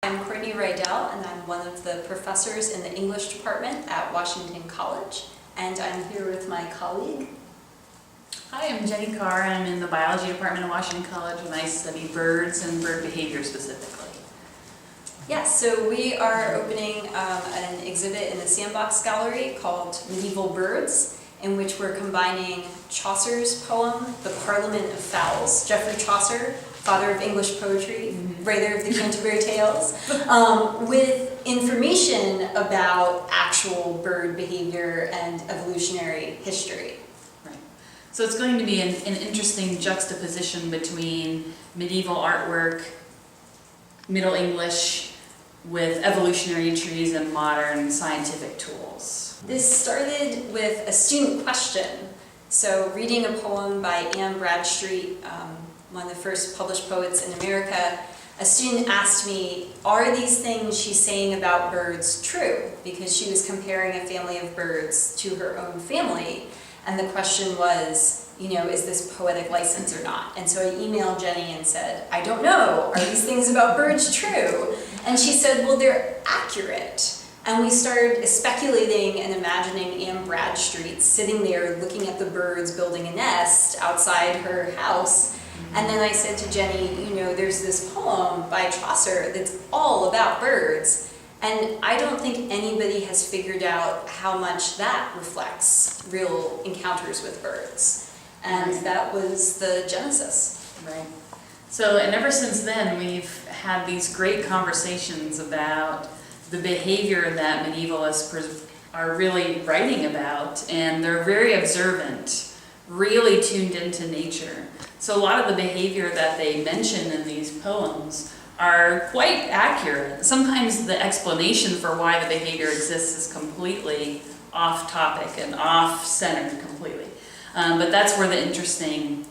I'm Courtney Rydell, and I'm one of the professors in the English department at Washington College, and I'm here with my colleague. Hi, I'm Jenny Carr. I'm in the biology department at Washington College, and I study birds and bird behavior specifically. Yes, so we are opening an exhibit in the Sandbox Gallery called Medieval Birds, in which we're combining Chaucer's poem, The Parliament of Fowls. Geoffrey Chaucer, father of English poetry, writer of the Canterbury Tales, with information about actual bird behavior and evolutionary history. Right. So it's going to be an interesting juxtaposition between medieval artwork, Middle English, with evolutionary trees and modern scientific tools. This started with a student question. So reading a poem by Anne Bradstreet, one of the first published poets in America, a student asked me, are these things she's saying about birds true? Because she was comparing a family of birds to her own family. And the question was, you know, is this poetic license or not? And so I emailed Jenny and said, I don't know, are these things about birds true? And she said, well, they're accurate. And we started speculating and imagining Anne Bradstreet sitting there looking at the birds building a nest outside her house. And then I said to Jenny, you know, there's this poem by Chaucer that's all about birds. And I don't think anybody has figured out how much that reflects real encounters with birds. And that was the genesis. Right. So, and ever since then, we've had these great conversations about the behavior that medievalists are really writing about, and they're very observant, really tuned into nature. So a lot of the behavior that they mention in these poems are quite accurate. Sometimes the explanation for why the behavior exists is completely off topic and off center completely. But that's where the interesting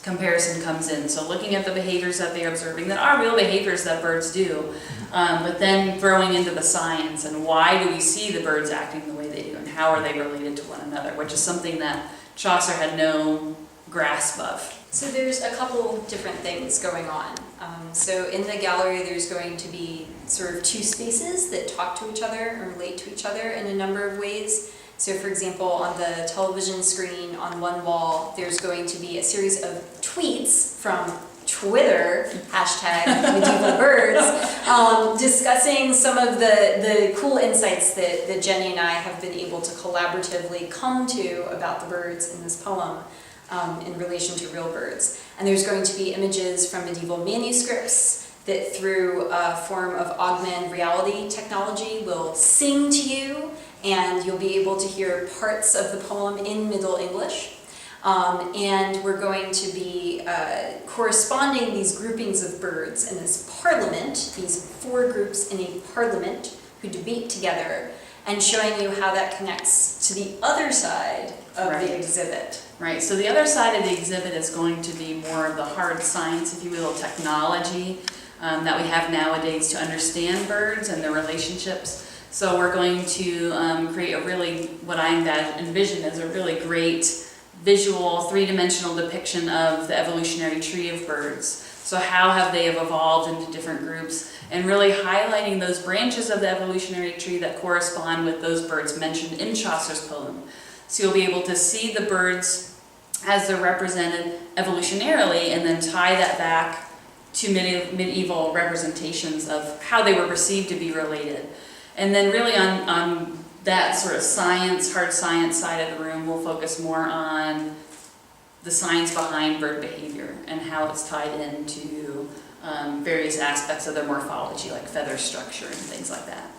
comparison comes in. So looking at the behaviors that they're observing that are real behaviors that birds do, but then throwing into the science and why do we see the birds acting the way they do and how are they related to one another, which is something that Chaucer had no grasp of. So there's a couple different things going on. So in the gallery there's going to be sort of two spaces that talk to each other or relate to each other in a number of ways. So for example, on the television screen on one wall, there's going to be a series of tweets from Twitter, hashtag medieval birds, discussing some of the cool insights that Jenny and I have been able to collaboratively come to about the birds in this poem in relation to real birds. And there's going to be images from medieval manuscripts that through a form of augmented reality technology will sing to you, and you'll be able to hear parts of the poem in Middle English. And we're going to be corresponding these groupings of birds in this parliament, these four groups in a parliament who debate together, and showing you how that connects to the other side of the exhibit. Right, so the other side of the exhibit is going to be more of the hard science, if you will, technology that we have nowadays to understand birds and their relationships. So we're going to create a really, what I envision as a really great visual, three-dimensional depiction of the evolutionary tree of birds. So how have they evolved into different groups, and really highlighting those branches of the evolutionary tree that correspond with those birds mentioned in Chaucer's poem. So you'll be able to see the birds as they're represented evolutionarily and then tie that back to medieval representations of how they were perceived to be related. And then really on that sort of science, hard science side of the room, we'll focus more on the science behind bird behavior and how it's tied into various aspects of their morphology, like feather structure and things like that.